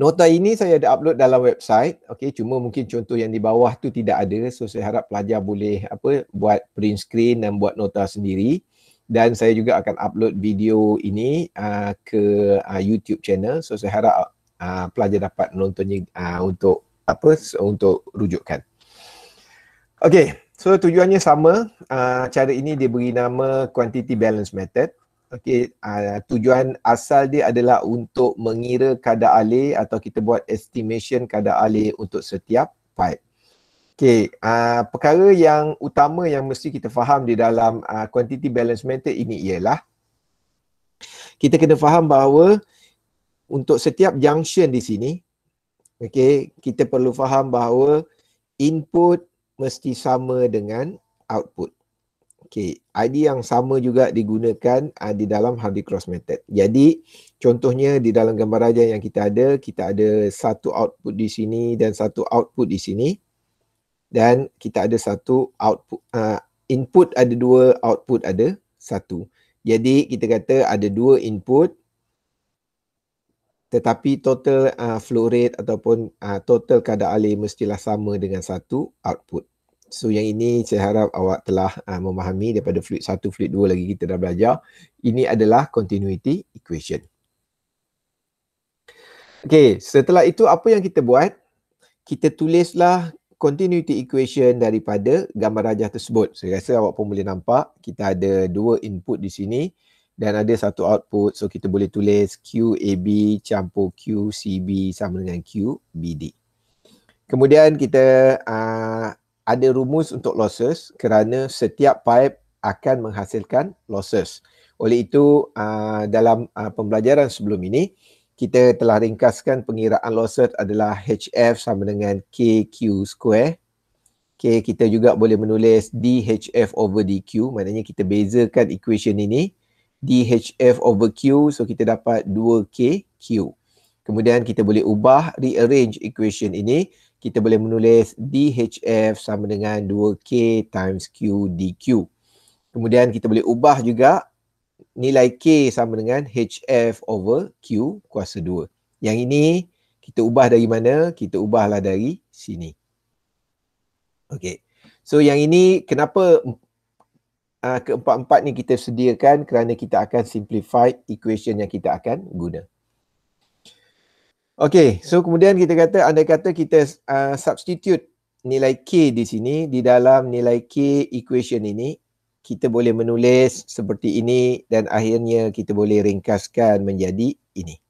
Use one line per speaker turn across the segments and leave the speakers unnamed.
Nota ini saya ada upload dalam website. Okey, cuma mungkin contoh yang di bawah tu tidak ada. So saya harap pelajar boleh buat print screen dan buat nota sendiri. Dan saya juga akan upload video ini ke YouTube channel. So saya harap pelajar dapat menontonnya untuk rujukan. Okey, so tujuannya sama. Cara ini diberi nama quantity balance method. Okey, tujuan asal dia adalah untuk mengira kadar alir atau kita buat estimation kadar alir untuk setiap pipe. Okey, perkara yang utama yang mesti kita faham di dalam quantity balance method ini ialah kita kena faham bahawa untuk setiap junction di sini, okey, kita perlu faham bahawa input mesti sama dengan output. Okey, idea yang sama juga digunakan di dalam Hardy Cross method. Jadi, contohnya di dalam gambar raja yang kita ada satu output di sini dan satu output di sini. Dan kita ada satu output, input ada dua, output ada satu. Jadi, kita kata ada dua input, tetapi total flow rate ataupun total kadar alir mestilah sama dengan satu output. So yang ini saya harap awak telah memahami daripada fluid 1, fluid 2 lagi kita dah belajar. Ini adalah continuity equation. Okey, setelah itu apa yang kita buat? Kita tulislah continuity equation daripada gambar rajah tersebut. Saya rasa awak pun boleh nampak kita ada dua input di sini dan ada satu output. So kita boleh tulis QAB campur QCB sama dengan QBD. Kemudian kita ada rumus untuk losses kerana setiap pipe akan menghasilkan losses. Oleh itu dalam pembelajaran sebelum ini kita telah ringkaskan pengiraan losses adalah HF sama dengan KQ square. Okay, kita juga boleh menulis DHF over DQ, maknanya kita bezakan equation ini. DHF over Q, so kita dapat 2KQ. Kemudian kita boleh ubah, rearrange equation ini. Kita boleh menulis DHF sama dengan 2K times Q DQ. Kemudian kita boleh ubah juga nilai K sama dengan HF over Q kuasa 2. Yang ini kita ubah dari mana? Kita ubahlah dari sini. Okey. So yang ini kenapa keempat-empat ni kita sediakan kerana kita akan simplify equation yang kita akan guna. Okey, so kemudian kita kata andai kata kita substitute nilai K di sini di dalam nilai K equation ini, kita boleh menulis seperti ini dan akhirnya kita boleh ringkaskan menjadi ini.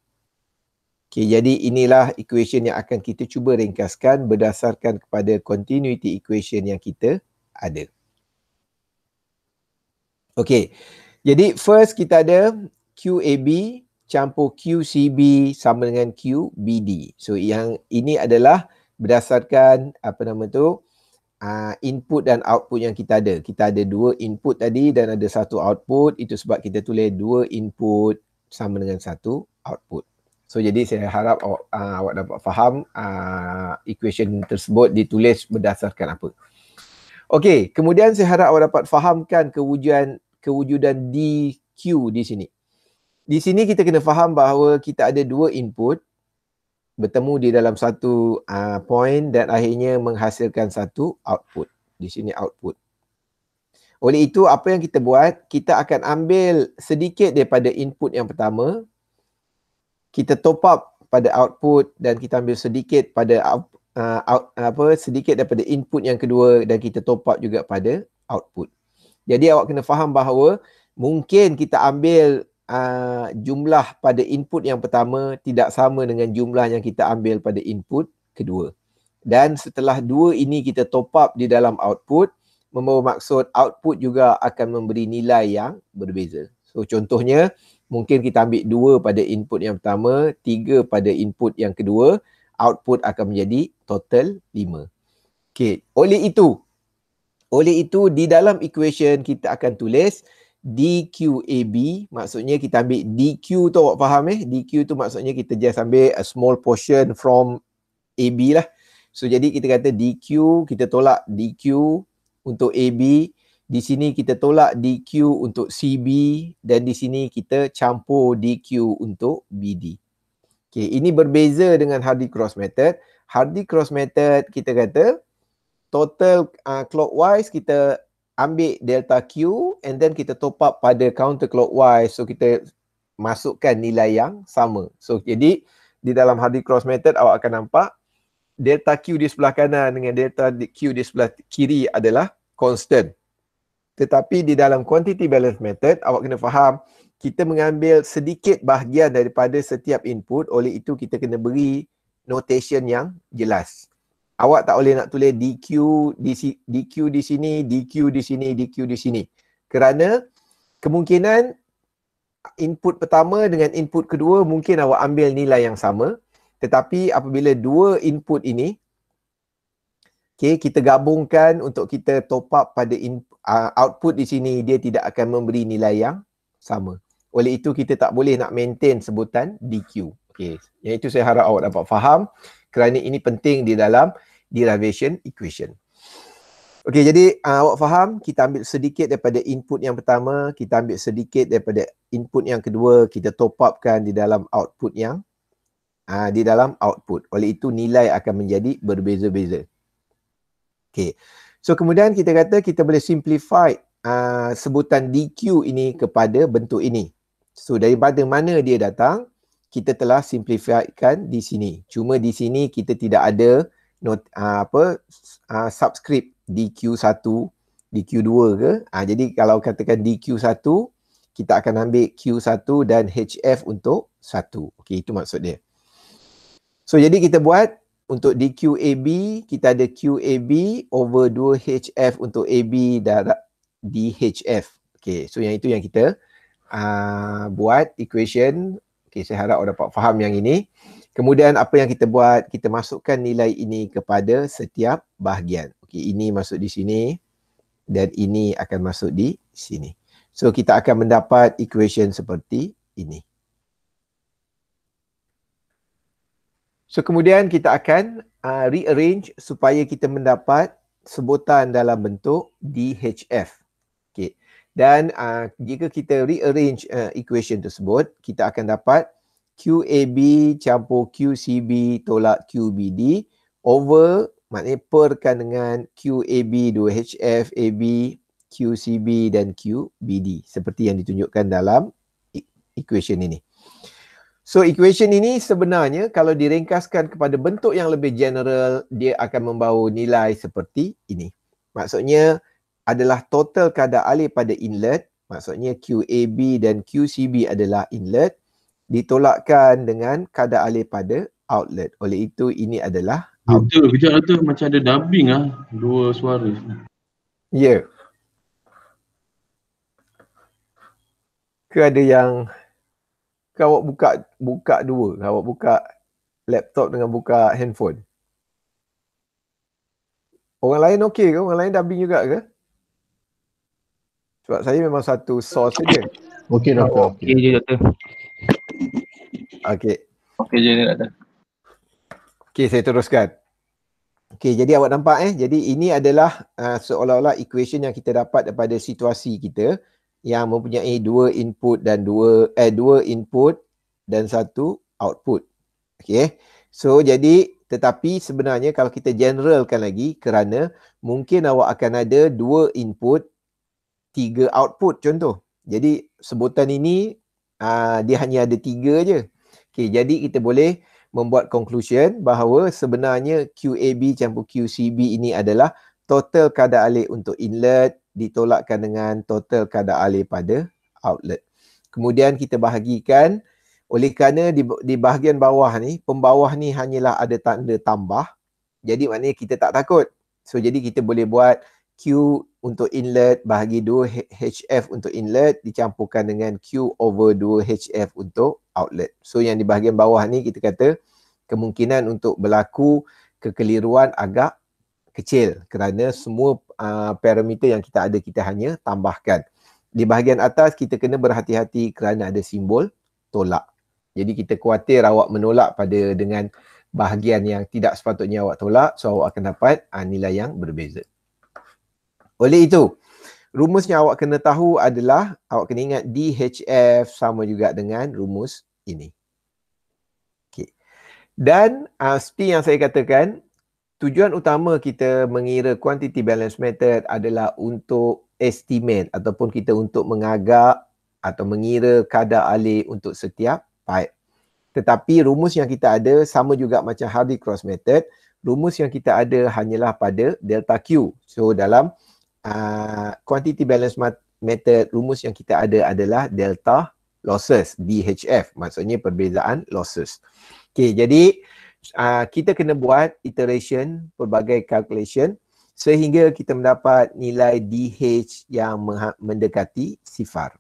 Okay, jadi inilah equation yang akan kita cuba ringkaskan berdasarkan kepada continuity equation yang kita ada. Okay, jadi first kita ada QAB campur QCB sama dengan QBD. So yang ini adalah berdasarkan input dan output yang kita ada. Kita ada dua input tadi dan ada satu output. Itu sebab kita tulis dua input sama dengan satu output. So jadi saya harap awak dapat faham equation tersebut ditulis berdasarkan apa. Okey, kemudian saya harap awak dapat fahamkan kewujudan DQ di sini. Di sini kita kena faham bahawa kita ada dua input bertemu di dalam satu point dan akhirnya menghasilkan satu output. Di sini output. Oleh itu apa yang kita buat, kita akan ambil sedikit daripada input yang pertama, kita top up pada output dan kita ambil sedikit pada sedikit daripada input yang kedua dan kita top up juga pada output. Jadi awak kena faham bahawa mungkin kita ambil jumlah pada input yang pertama tidak sama dengan jumlah yang kita ambil pada input kedua. Dan setelah dua ini kita top up di dalam output, membawa maksud output juga akan memberi nilai yang berbeza. So contohnya, mungkin kita ambil 2 pada input yang pertama, 3 pada input yang kedua, output akan menjadi total 5. Okay, oleh itu di dalam equation kita akan tulis DQAB, maksudnya kita ambil DQ tu awak faham DQ tu maksudnya kita just ambil a small portion from AB lah. So jadi kita kata DQ, kita tolak DQ untuk AB, di sini kita tolak DQ untuk CB dan di sini kita campur DQ untuk BD. Okay, ini berbeza dengan Hardy-Cross method. Hardy-Cross method kita kata total clockwise kita ambil delta Q and then kita top up pada counter clockwise. So kita masukkan nilai yang sama. So jadi di dalam Hardy-Cross method awak akan nampak delta Q di sebelah kanan dengan delta Q di sebelah kiri adalah constant. Tetapi di dalam quantity balance method awak kena faham kita mengambil sedikit bahagian daripada setiap input, oleh itu kita kena beri notation yang jelas. Awak tak boleh nak tulis DQ di sini, DQ di sini, DQ di sini. Kerana kemungkinan input pertama dengan input kedua mungkin awak ambil nilai yang sama. Tetapi apabila dua input ini, okay, kita gabungkan untuk kita top up pada output di sini, dia tidak akan memberi nilai yang sama. Oleh itu kita tak boleh nak maintain sebutan DQ. Okay. Yang itu saya harap awak dapat faham kerana ini penting di dalam derivation equation. Okey, jadi awak faham kita ambil sedikit daripada input yang pertama, kita ambil sedikit daripada input yang kedua, kita top upkan di dalam output yang Oleh itu nilai akan menjadi berbeza-beza. Okey. So kemudian kita kata kita boleh simplify sebutan DQ ini kepada bentuk ini. So daripada mana dia datang, kita telah simplifykan di sini. Cuma di sini kita tidak ada subscript DQ1, DQ2 ke. Jadi kalau katakan DQ1, kita akan ambil Q1 dan HF untuk 1. Okey, itu maksud dia. So jadi kita buat untuk DQAB, kita ada QAB over 2HF untuk AB darab DHF. Okey, so yang itu yang kita buat equation. Okey, saya harap awak dapat faham yang ini. Kemudian apa yang kita buat, kita masukkan nilai ini kepada setiap bahagian. Okey, ini masuk di sini dan ini akan masuk di sini. So kita akan mendapat equation seperti ini. So kemudian kita akan rearrange supaya kita mendapat sebutan dalam bentuk DHF. Okey. Dan jika kita rearrange equation tersebut, kita akan dapat QAB campur QCB tolak QBD over, maknanya perkan dengan QAB 2HF, AB, QCB dan QBD. Seperti yang ditunjukkan dalam equation ini. So equation ini sebenarnya kalau diringkaskan kepada bentuk yang lebih general, dia akan membawa nilai seperti ini. Maksudnya adalah total kadar alir pada inlet, maksudnya QAB dan QCB adalah inlet, ditolakkan dengan kadar alir pada outlet. Oleh itu ini adalah
betul, kejap tu macam ada dubbing dua suara.
Ya. Ke ada yang awak buka dua, awak buka laptop dengan buka handphone. Orang lain okey ke? Orang lain dubbing juga ke? Sebab saya memang satu source saja.
Okey doktor.
Okey je doktor.
Okey.
Okey je doktor.
Okey, saya teruskan. Okey, jadi awak nampak jadi ini adalah seolah-olah equation yang kita dapat daripada situasi kita yang mempunyai dua input dan satu output. Okey. So jadi tetapi sebenarnya kalau kita generalkan lagi, kerana mungkin awak akan ada dua input, tiga output contoh. Jadi sebutan ini dia hanya ada tiga je. Okey, jadi kita boleh membuat conclusion bahawa sebenarnya QAB campur QCB ini adalah total kadar alir untuk inlet ditolakkan dengan total kadar alir pada outlet. Kemudian kita bahagikan, oleh kerana di bahagian bawah ni, pembawah ni hanyalah ada tanda tambah. Jadi maknanya kita tak takut. So jadi kita boleh buat Q untuk inlet bahagi 2 HF untuk inlet dicampurkan dengan Q over 2 HF untuk outlet. So yang di bahagian bawah ni kita kata kemungkinan untuk berlaku kekeliruan agak kecil kerana semua parameter yang kita ada kita hanya tambahkan. Di bahagian atas kita kena berhati-hati kerana ada simbol tolak. Jadi kita khawatir awak menolak dengan bahagian yang tidak sepatutnya awak tolak, so awak akan dapat nilai yang berbeza. Oleh itu, rumusnya awak kena tahu adalah, awak kena ingat DHF sama juga dengan rumus ini. Okay. Dan seperti yang saya katakan, tujuan utama kita mengira quantity balance method adalah untuk estimate ataupun kita untuk mengagak atau mengira kadar alir untuk setiap pipe. Tetapi rumus yang kita ada sama juga macam Hardy-Cross method. Rumus yang kita ada hanyalah pada delta Q. So dalam quantity balance method, rumus yang kita ada adalah delta losses, DHF. Maksudnya perbezaan losses. Okay, jadi kita kena buat iteration, pelbagai calculation sehingga kita mendapat nilai DH yang mendekati sifar.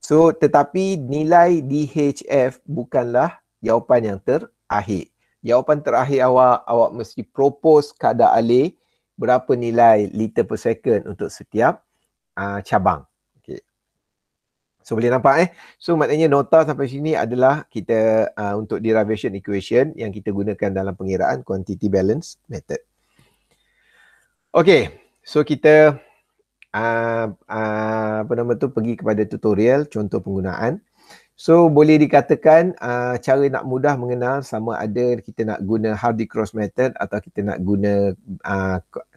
So, tetapi nilai DHF bukanlah jawapan yang terakhir. Jawapan terakhir awak mesti propose kadar alir berapa nilai liter per second untuk setiap cabang. Okay. So, boleh nampak So, maknanya nota sampai sini adalah kita untuk derivation equation yang kita gunakan dalam pengiraan quantity balance method. Okay, so kita pergi kepada tutorial contoh penggunaan. So boleh dikatakan cara nak mudah mengenal sama ada kita nak guna Hardy-Cross method atau kita nak guna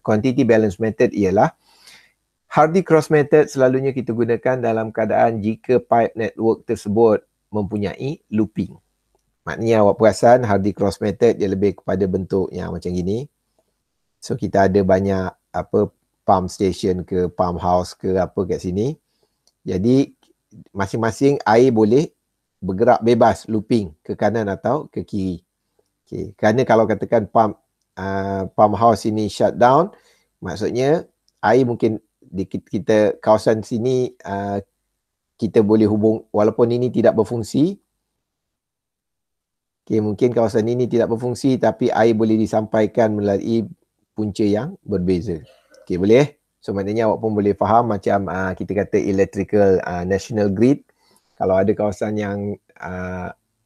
quantity balance method ialah Hardy-Cross method selalunya kita gunakan dalam keadaan jika pipe network tersebut mempunyai looping. Maknanya awak perasan Hardy-Cross method dia lebih kepada bentuk yang macam gini. So kita ada banyak pump station ke pump house ke apa kat sini. Jadi masing-masing air boleh bergerak bebas looping ke kanan atau ke kiri. Okay. Kerana kalau katakan pump house ini shut down, maksudnya air mungkin di kita kawasan sini kita boleh hubung walaupun ini tidak berfungsi. Okay, mungkin kawasan ini tidak berfungsi tapi air boleh disampaikan melalui punca yang berbeza. Okay, boleh? So maknanya awak pun boleh faham macam kita kata electrical national grid. Kalau ada kawasan yang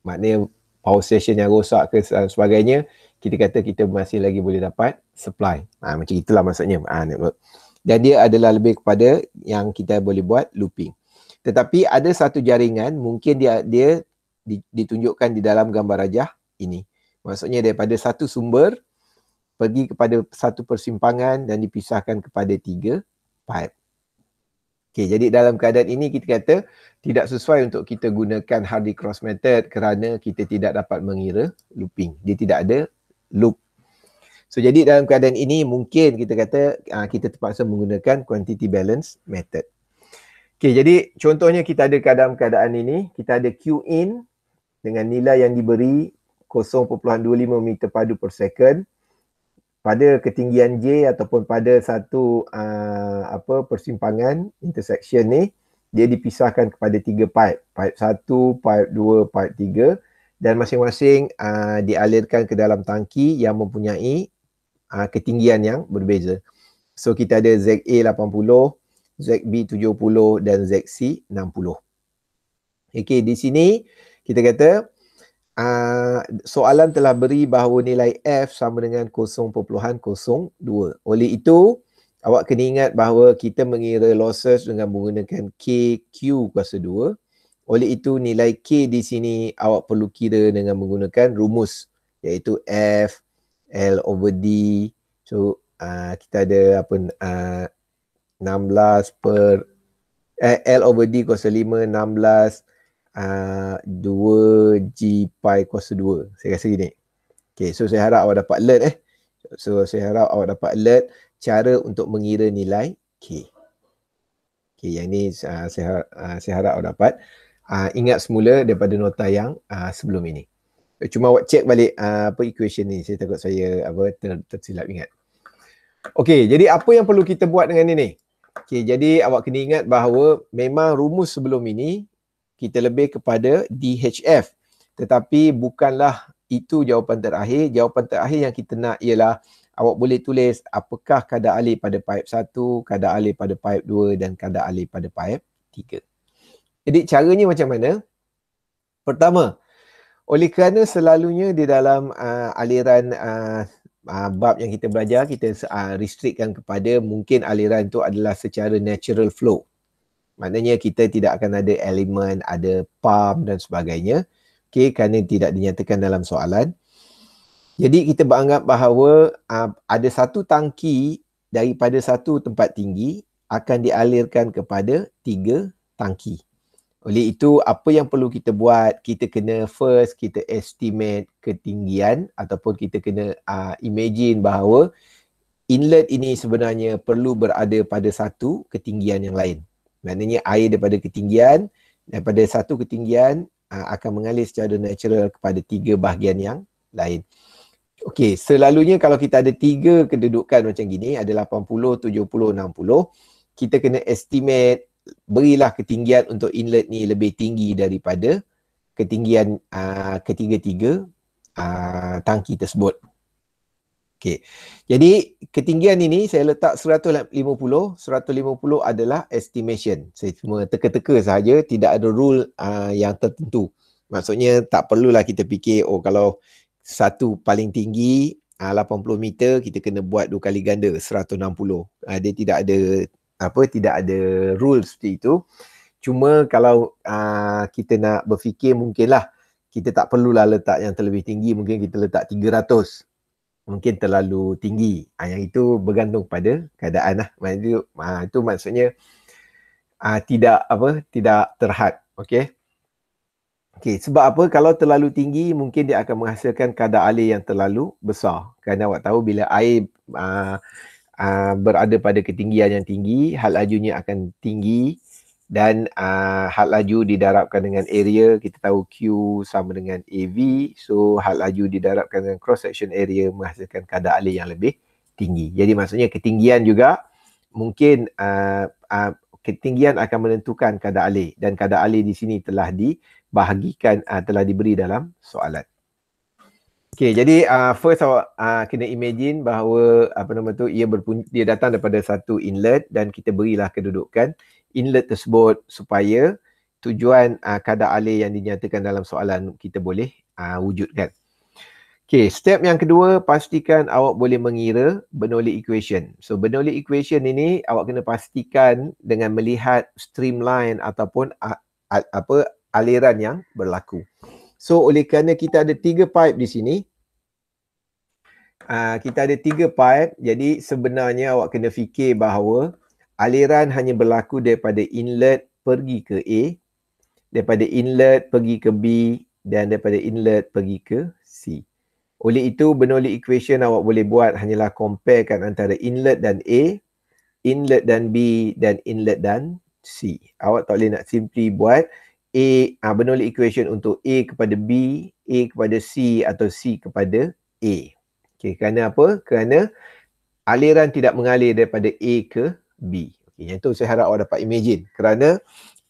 maknanya power station yang rosak ke sebagainya, kita kata kita masih lagi boleh dapat supply. Macam itulah maksudnya network. Dan dia adalah lebih kepada yang kita boleh buat looping. Tetapi ada satu jaringan mungkin dia ditunjukkan di dalam gambar rajah ini. Maksudnya daripada satu sumber pergi kepada satu persimpangan dan dipisahkan kepada 3 pipe. Okay, jadi dalam keadaan ini kita kata tidak sesuai untuk kita gunakan Hardy-Cross method kerana kita tidak dapat mengira looping. Dia tidak ada loop. So jadi dalam keadaan ini mungkin kita kata kita terpaksa menggunakan quantity balance method. Okay, jadi contohnya kita ada dalam keadaan ini, kita ada Q in dengan nilai yang diberi 0.25 meter padu per second. Pada ketinggian J ataupun pada satu persimpangan intersection ni, dia dipisahkan kepada 3 pipe. Pipe 1, pipe 2, pipe 3 dan masing-masing dialirkan ke dalam tangki yang mempunyai ketinggian yang berbeza. So kita ada ZA 80, ZB 70 dan ZC 60. Okey, di sini kita kata soalan telah beri bahawa nilai F sama dengan 0.02. Oleh itu, awak kena ingat bahawa kita mengira losses dengan menggunakan KQ kuasa 2. Oleh itu, nilai K di sini awak perlu kira dengan menggunakan rumus iaitu F, L over D. So, kita ada 16 per L over D kuasa 5, 16 2G pi kuasa 2. Saya rasa gini. Okay, so saya harap awak dapat alert So saya harap awak dapat alert cara untuk mengira nilai K. Okay, yang ni saya harap awak dapat ingat semula daripada nota yang sebelum ini. Cuma awak check balik equation ni. Saya takut saya tersilap ingat. Okay, jadi apa yang perlu kita buat dengan ini? Okay, jadi awak kena ingat bahawa memang rumus sebelum ini kita lebih kepada DHF. Tetapi bukanlah itu jawapan terakhir. Jawapan terakhir yang kita nak ialah awak boleh tulis apakah kadar alir pada pipe 1, kadar alir pada pipe 2 dan kadar alir pada pipe 3. Jadi caranya macam mana? Pertama, oleh kerana selalunya di dalam aliran bab yang kita belajar, kita restrictkan kepada mungkin aliran itu adalah secara natural flow. Maknanya kita tidak akan ada elemen, ada pump dan sebagainya. Okay, kerana tidak dinyatakan dalam soalan. Jadi kita beranggap bahawa ada satu tangki daripada satu tempat tinggi akan dialirkan kepada 3 tangki. Oleh itu, apa yang perlu kita buat, kita kena first kita estimate ketinggian ataupun kita kena imagine bahawa inlet ini sebenarnya perlu berada pada satu ketinggian yang lain. Maknanya air daripada satu ketinggian akan mengalir secara natural kepada 3 bahagian yang lain. Okey, selalunya kalau kita ada 3 kedudukan macam gini, ada 80, 70, 60, kita kena estimate, berilah ketinggian untuk inlet ni lebih tinggi daripada ketinggian ketiga-tiga tangki tersebut. Okey. Jadi ketinggian ini saya letak 150. 150 adalah estimation. Saya cuma teka-teka sahaja, tidak ada rule yang tertentu. Maksudnya tak perlulah kita fikir kalau satu paling tinggi 80 meter, kita kena buat 2 kali ganda 160. Dia tidak ada rule seperti itu. Cuma kalau kita nak berfikir, mungkinlah kita tak perlulah letak yang terlebih tinggi, mungkin kita letak 300. Mungkin terlalu tinggi. Yang itu bergantung pada keadaan lah. Itu maksudnya tidak terhad. Okey. Okey, sebab apa? Kalau terlalu tinggi, mungkin dia akan menghasilkan kadar air yang terlalu besar. Kerana awak tahu bila air berada pada ketinggian yang tinggi, had lajunya akan tinggi dan had laju didarabkan dengan area, kita tahu Q sama dengan AV, so had laju didarabkan dengan cross section area menghasilkan kadar air yang lebih tinggi. Jadi maksudnya ketinggian juga mungkin ketinggian akan menentukan kadar air, dan kadar air di sini telah dibahagikan, telah diberi dalam soalan. Okey, jadi first awak kena imagine bahawa ia datang daripada satu inlet dan kita berilah kedudukan inlet tersebut supaya tujuan kadar air yang dinyatakan dalam soalan kita boleh wujudkan. Okey, step yang kedua, pastikan awak boleh mengira Bernoulli equation. So Bernoulli equation ini awak kena pastikan dengan melihat streamline ataupun aliran yang berlaku. So oleh kerana kita ada 3 pipe di sini, jadi sebenarnya awak kena fikir bahawa aliran hanya berlaku daripada inlet pergi ke A, daripada inlet pergi ke B, dan daripada inlet pergi ke C. Oleh itu, Bernoulli equation awak boleh buat hanyalah comparekan antara inlet dan A, inlet dan B, dan inlet dan C. Awak tak boleh nak simply buat Bernoulli equation untuk A kepada B, A kepada C, atau C kepada A. Okay, kerana apa? Kerana aliran tidak mengalir daripada A ke B. Okay, yang itu saya harap awak dapat imagine. Kerana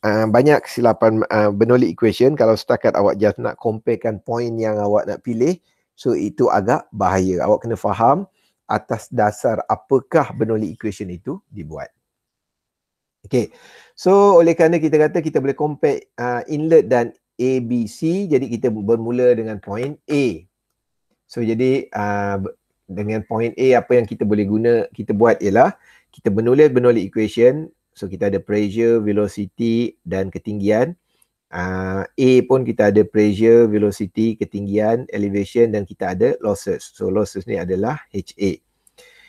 banyak kesilapan Bernoulli equation kalau setakat awak just nak comparekan point yang awak nak pilih. So itu agak bahaya. Awak kena faham atas dasar apakah Bernoulli equation itu dibuat. Okay. So oleh kerana kita kata kita boleh compare inlet dan A, B, C. Jadi kita bermula dengan point A. So jadi dengan point A, apa yang kita boleh kita buat ialah kita menulis Bernoulli equation. So kita ada pressure, velocity dan ketinggian. A pun kita ada pressure, velocity, ketinggian, elevation, dan kita ada losses. So losses ni adalah HA.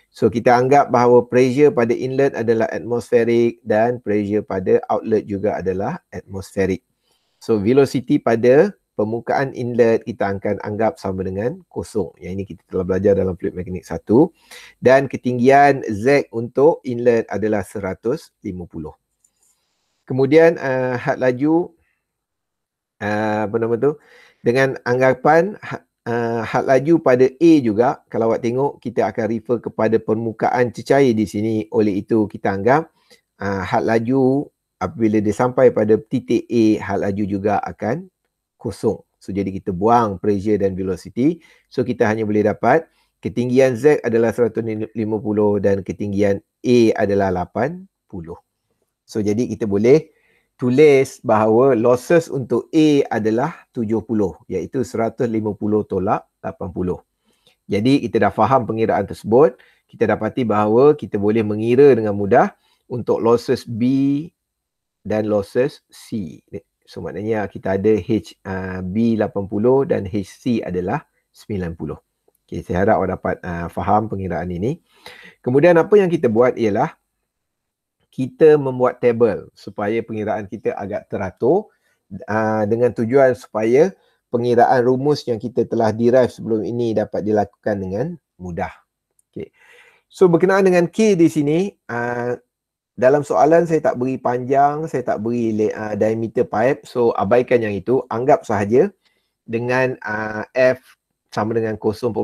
So kita anggap bahawa pressure pada inlet adalah atmospheric dan pressure pada outlet juga adalah atmospheric. So velocity pada permukaan inlet kita akan anggap sama dengan kosong. Yang ini kita telah belajar dalam fluid mekanik 1. Dan ketinggian Z untuk inlet adalah 150. Kemudian had laju dengan anggapan had laju pada A juga. Kalau awak tengok, kita akan refer kepada permukaan cecair di sini. Oleh itu kita anggap had laju apabila dia sampai pada titik A, had laju juga akan kosong. So jadi kita buang pressure dan velocity. So kita hanya boleh dapat ketinggian Z adalah 150 dan ketinggian A adalah 80. So jadi kita boleh tulis bahawa losses untuk A adalah 70, iaitu 150 tolak 80. Jadi kita dah faham pengiraan tersebut. Kita dapati bahawa kita boleh mengira dengan mudah untuk losses B dan losses C. So maknanya kita ada HB 80 dan HC adalah 90. Okay, saya harap awak dapat faham pengiraan ini. Kemudian apa yang kita buat ialah kita membuat table supaya pengiraan kita agak teratur dengan tujuan supaya pengiraan rumus yang kita telah derive sebelum ini dapat dilakukan dengan mudah. Okay. So berkenaan dengan K di sini, dalam soalan saya tak beri panjang, saya tak beri diameter pipe, so abaikan yang itu, anggap sahaja dengan F sama dengan 0.02,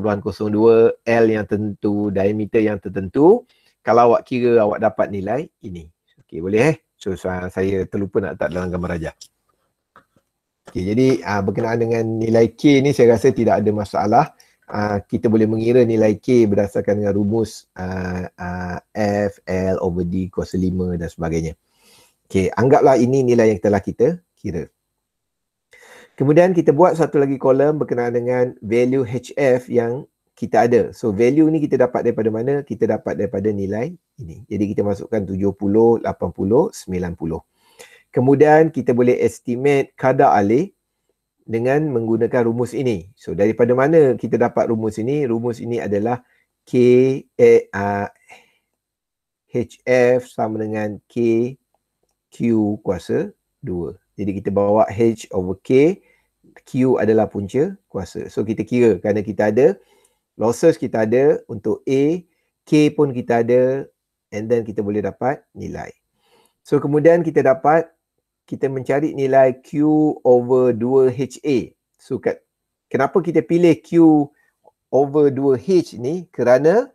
L yang tertentu, diameter yang tertentu. Kalau awak kira, awak dapat nilai ini. Okey, boleh So saya terlupa nak letak dalam gambar rajah. Okey, jadi berkenaan dengan nilai K ni saya rasa tidak ada masalah. Kita boleh mengira nilai K berdasarkan dengan rumus F, L over D kuasa 5 dan sebagainya. Okey, anggaplah ini nilai yang telah kita kira. Kemudian kita buat satu lagi kolom berkenaan dengan value HF yang kita ada. So value ni kita dapat daripada mana? Kita dapat daripada nilai ini. Jadi kita masukkan 70, 80, 90. Kemudian kita boleh estimate kadar alih dengan menggunakan rumus ini. So daripada mana kita dapat rumus ini? Rumus ini adalah HF sama dengan K Q kuasa 2. Jadi kita bawa H over K, Q adalah punca kuasa. So kita kira kerana kita ada losses, kita ada untuk A, K pun kita ada, and then kita boleh dapat nilai. So kemudian kita mencari nilai Q over 2HA. So kenapa kita pilih Q over 2H ni? Kerana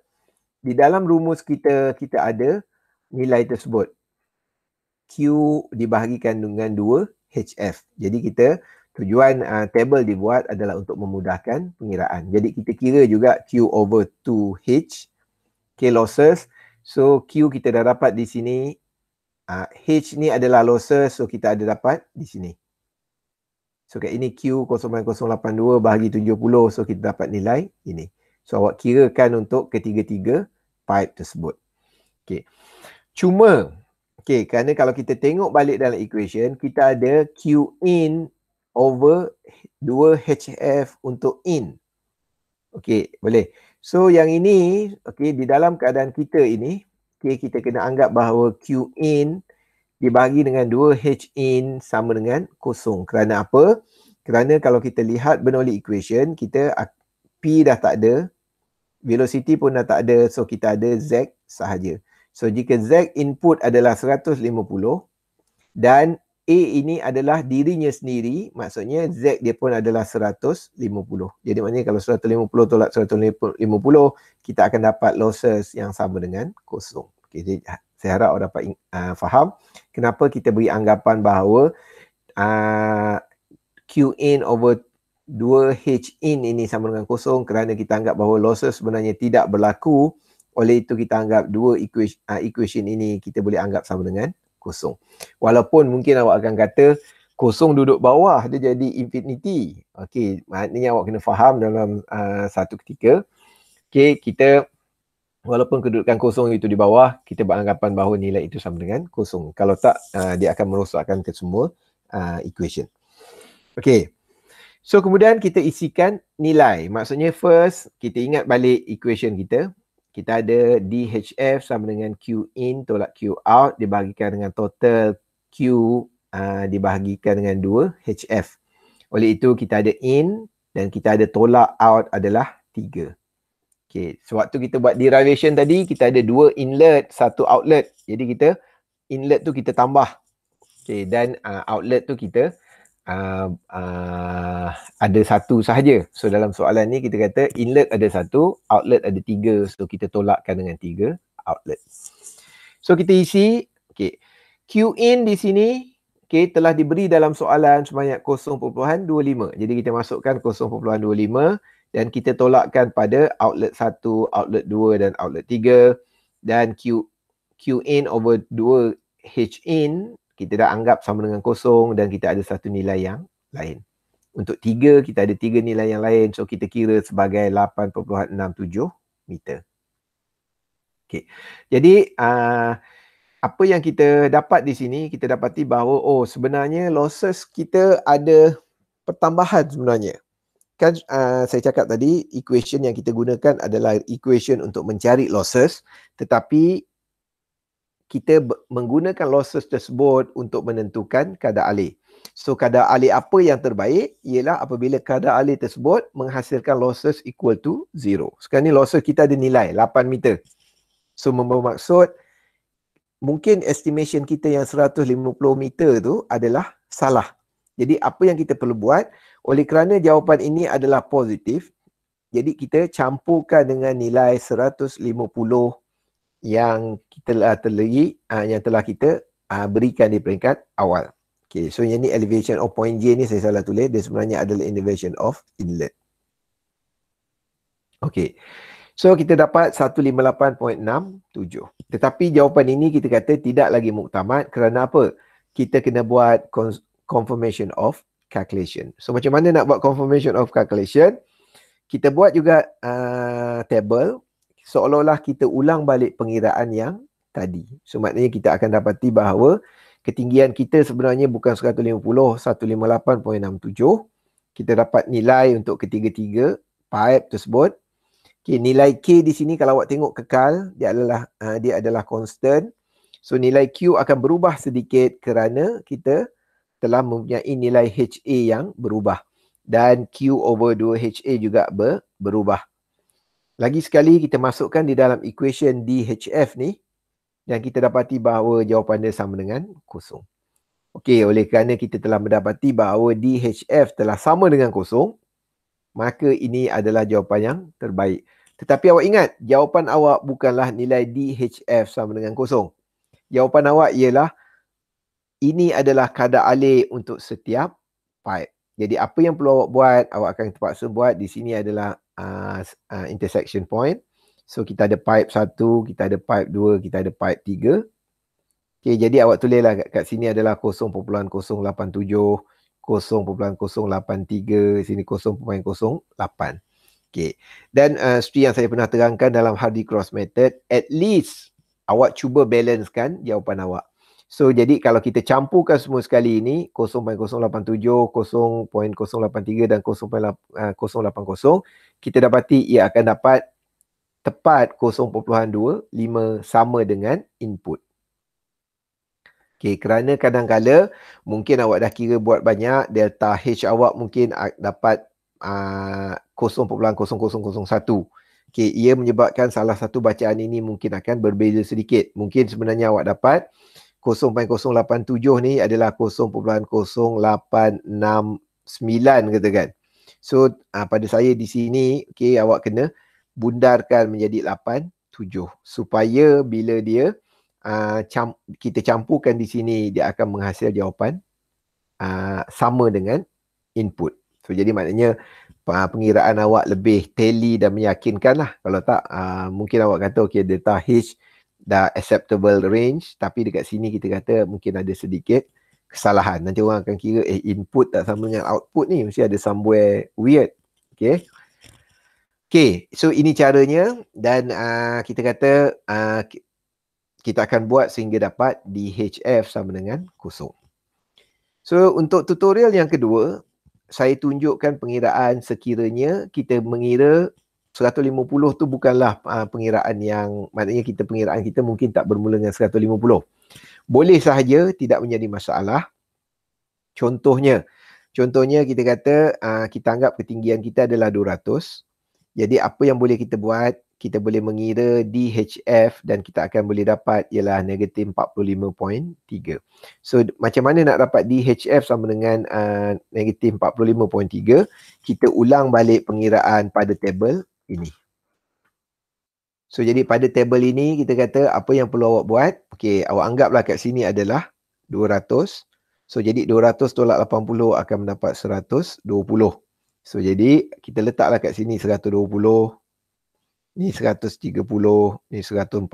di dalam rumus kita ada nilai tersebut. Q dibahagikan dengan 2 HF. Jadi kita tujuan table dibuat adalah untuk memudahkan pengiraan. Jadi kita kira juga Q over 2H, K losses. So Q kita dah dapat di sini. H ni adalah losses, so kita ada dapat di sini. So kat ini Q 0.082 bahagi 70, so kita dapat nilai ini. So awak kirakan untuk ketiga-tiga pipe tersebut. Okay. Cuma kerana kalau kita tengok balik dalam equation, kita ada Q in over 2HF untuk in. Okey, boleh. So yang ini, di dalam keadaan kita ini, kita kena anggap bahawa Q in dibahagi dengan 2H in sama dengan kosong. Kerana apa? Kerana kalau kita lihat Bernoulli equation, kita P dah tak ada, velocity pun dah tak ada, so kita ada Z sahaja. So jika Z input adalah 150 dan A ini adalah dirinya sendiri, maksudnya Z dia pun adalah 150. Jadi maknanya kalau 150 tolak 150, kita akan dapat losses yang sama dengan kosong. Okay, jadi saya harap awak dapat faham kenapa kita beri anggapan bahawa Q in over 2H in ini sama dengan kosong kerana kita anggap bahawa losses sebenarnya tidak berlaku. Oleh itu kita anggap dua equation ini kita boleh anggap sama dengan kosong. Walaupun mungkin awak akan kata kosong duduk bawah dia jadi infinity. Okey, maknanya awak kena faham dalam satu ketika. Okey, kita walaupun kedudukan kosong itu di bawah, kita beranggapan bahawa nilai itu sama dengan kosong. Kalau tak, dia akan merosakkan ke semua equation. Okey. So kemudian kita isikan nilai. Maksudnya first kita ingat balik equation kita. Kita ada DHF sama dengan Q in tolak Q out dibahagikan dengan total Q dibahagikan dengan 2 HF. Oleh itu kita ada in dan kita ada tolak out adalah 3. Okay, sewaktu kita buat derivation tadi kita ada 2 inlet, 1 outlet. Jadi kita inlet tu kita tambah. Okay, dan outlet tu kita ada 1 sahaja. So dalam soalan ni kita kata inlet ada 1, outlet ada 3. So kita tolakkan dengan 3 outlet. So kita isi, Q in di sini telah diberi dalam soalan sebanyak 0.25. Jadi kita masukkan 0.25 dan kita tolakkan pada outlet 1, outlet 2 dan outlet 3 dan Q in over 2 H in kita dah anggap sama dengan kosong dan kita ada satu nilai yang lain. Untuk 3, kita ada 3 nilai yang lain. So, kita kira sebagai 8.67 meter. Okay. Jadi, apa yang kita dapat di sini, kita dapati bahawa, sebenarnya losses kita ada pertambahan sebenarnya. kan saya cakap tadi equation yang kita gunakan adalah equation untuk mencari losses, tetapi kita menggunakan losses tersebut untuk menentukan kadar alih. So kadar alih apa yang terbaik ialah apabila kadar alih tersebut menghasilkan losses equal to 0. Sekarang ni losses kita ada nilai 8 meter. So bermaksud mungkin estimation kita yang 150 meter tu adalah salah. Jadi apa yang kita perlu buat, oleh kerana jawapan ini adalah positif, jadi kita campurkan dengan nilai 150 yang kita telah kita berikan di peringkat awal. Okay, so yang ni elevation of point J ni saya salah tulis, dia sebenarnya adalah elevation of inlet. Okay, so kita dapat 158.67. Tetapi jawapan ini kita kata tidak lagi muktamad kerana apa? Kita kena buat confirmation of calculation. So macam mana nak buat confirmation of calculation? Kita buat juga table seolah-olah kita ulang balik pengiraan yang tadi. So maknanya kita akan dapati bahawa ketinggian kita sebenarnya bukan 150, 158.67. Kita dapat nilai untuk ketiga-tiga pipe tersebut. Okay, nilai K di sini kalau awak tengok kekal, dia adalah constant. So nilai Q akan berubah sedikit kerana kita telah mempunyai nilai HA yang berubah. Dan Q over 2HA juga berubah. Lagi sekali kita masukkan di dalam equation DHF ni dan kita dapati bahawa jawapan dia sama dengan kosong. Okey, oleh kerana kita telah mendapati bahawa DHF telah sama dengan kosong, maka ini adalah jawapan yang terbaik. Tetapi awak ingat, jawapan awak bukanlah nilai DHF sama dengan kosong. Jawapan awak ialah ini adalah kadar alih untuk setiap pipe. Jadi apa yang perlu awak buat, awak akan terpaksa buat di sini adalah intersection point. So kita ada pipe 1, kita ada pipe 2, kita ada pipe 3. Okay, jadi awak tulislah kat sini adalah 0.087, 0.083, sini 0.08. Okay. Dan seperti yang saya pernah terangkan dalam Hardy Cross method, at least awak cuba balancekan jawapan awak. So jadi kalau kita campurkan semua sekali ini 0.087, 0.083 dan 0.080, kita dapati ia akan dapat tepat 0.25 sama dengan input. Okey, kerana kadang-kala mungkin awak dah kira buat banyak, delta H awak mungkin dapat 0.0001. Okey, ia menyebabkan salah satu bacaan ini mungkin akan berbeza sedikit. Mungkin sebenarnya awak dapat 0.087 ni adalah 0.089 katakan. So pada saya di sini, okey, awak kena bundarkan menjadi 87 supaya bila dia kita campurkan di sini, dia akan menghasil jawapan sama dengan input. So jadi maknanya pengiraan awak lebih tally dan meyakinkan lah. Kalau tak, mungkin awak kata okey, delta H dah acceptable range, tapi dekat sini kita kata mungkin ada sedikit kesalahan. Nanti orang akan kira input tak sama dengan output ni, mesti ada somewhere weird. Okay. Okay, so ini caranya dan kita kata kita akan buat sehingga dapat DHF sama dengan kosong. So untuk tutorial yang kedua, saya tunjukkan pengiraan sekiranya kita mengira 150 tu bukanlah pengiraan yang, maknanya pengiraan kita mungkin tak bermula dengan 150. Boleh sahaja, tidak menjadi masalah. Contohnya kita kata kita anggap ketinggian kita adalah 200. Jadi apa yang boleh kita buat, kita boleh mengira DHF dan kita akan boleh dapat ialah negatif 45.3. So macam mana nak dapat DHF sama dengan negatif 45.3? Kita ulang balik pengiraan pada tabel ini. So jadi pada tabel ini kita kata apa yang perlu awak buat. Okey, awak anggaplah kat sini adalah 200. So jadi 200 tolak 80 akan mendapat 120. So jadi kita letaklah kat sini 120. Ni 130, ni 140.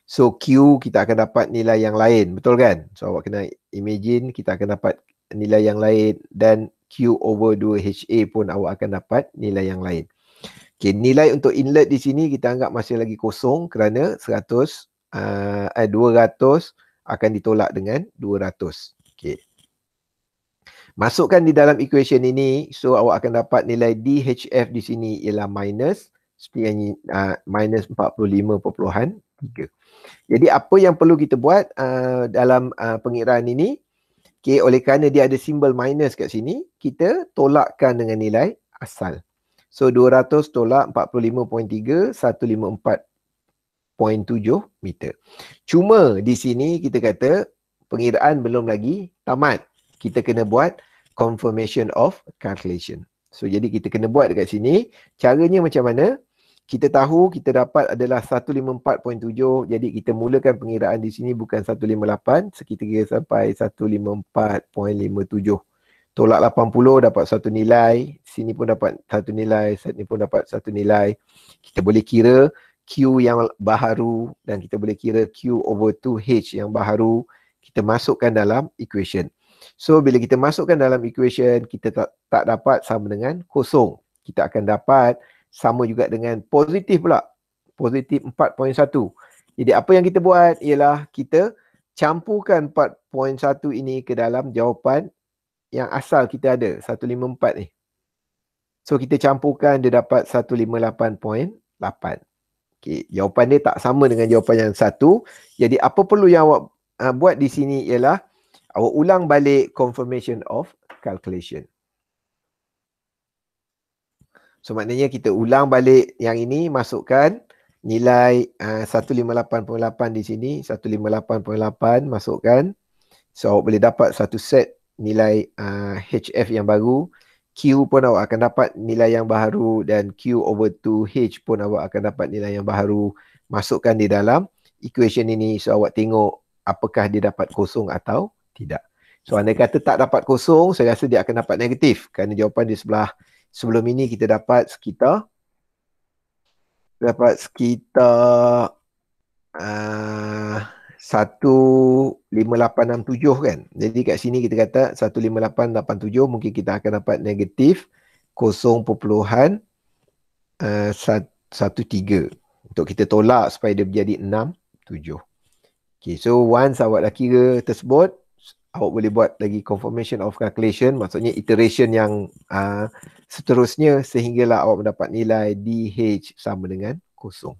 So Q kita akan dapat nilai yang lain, betul kan? So awak kena imagine kita akan dapat nilai yang lain dan Q over 2HA pun awak akan dapat nilai yang lain. Okay, nilai untuk inlet di sini kita anggap masih lagi kosong kerana 200 akan ditolak dengan 200. Okay. Masukkan di dalam equation ini, so awak akan dapat nilai DHF di sini ialah minus, seperti yang minus 45.3. Jadi apa yang perlu kita buat dalam pengiraan ini, okay, oleh kerana dia ada simbol minus kat sini, kita tolakkan dengan nilai asal. So 200 tolak 45.3, 154.7 meter. Cuma di sini kita kata pengiraan belum lagi tamat. Kita kena buat confirmation of calculation. So jadi kita kena buat dekat sini. Caranya macam mana? Kita tahu kita dapat adalah 154.7. Jadi kita mulakan pengiraan di sini bukan 158. Kita kira sampai 154.57. Tolak 80 dapat satu nilai. Sini pun dapat satu nilai. Sini pun dapat satu nilai. Kita boleh kira Q yang baharu dan kita boleh kira Q over 2H yang baharu. Kita masukkan dalam equation. So bila kita masukkan dalam equation, kita tak dapat sama dengan kosong. Kita akan dapat sama juga dengan positif pula. Positif 4.1. Jadi apa yang kita buat ialah kita campurkan 4.1 ini ke dalam jawapan yang asal kita ada, 154 ni. So kita campurkan, dia dapat 158.8. Okay, jawapan dia tak sama dengan jawapan yang satu. Jadi apa perlu yang awak buat di sini ialah awak ulang balik confirmation of calculation. So maknanya kita ulang balik yang ini, masukkan nilai 158.8 di sini, 158.8 masukkan. So awak boleh dapat satu set nilai HF yang baru. Q pun awak akan dapat nilai yang baru dan Q over 2H pun awak akan dapat nilai yang baru. Masukkan di dalam equation ini. So awak tengok apakah dia dapat kosong atau tidak. So andai kata tak dapat kosong, saya rasa dia akan dapat negatif. Kerana jawapan di sebelah sebelum ini kita dapat sekitar 15867 kan. Jadi kat sini kita kata 15887, mungkin kita akan dapat negatif 0.13 untuk kita tolak supaya dia menjadi 67. Okay, so once awak dah kira tersebut, awak boleh buat lagi confirmation of calculation, maksudnya iteration yang seterusnya sehinggalah awak mendapat nilai DH sama dengan kosong.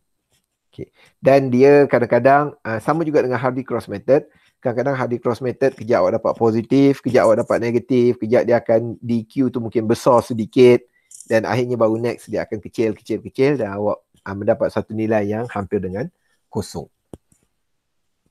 Okay. Dan dia kadang-kadang sama juga dengan Hardy-Cross method. Kadang-kadang Hardy-Cross method kejap awak dapat positif, kejap awak dapat negatif, kejap dia akan DQ tu mungkin besar sedikit dan akhirnya baru next dia akan kecil dan awak mendapat satu nilai yang hampir dengan kosong.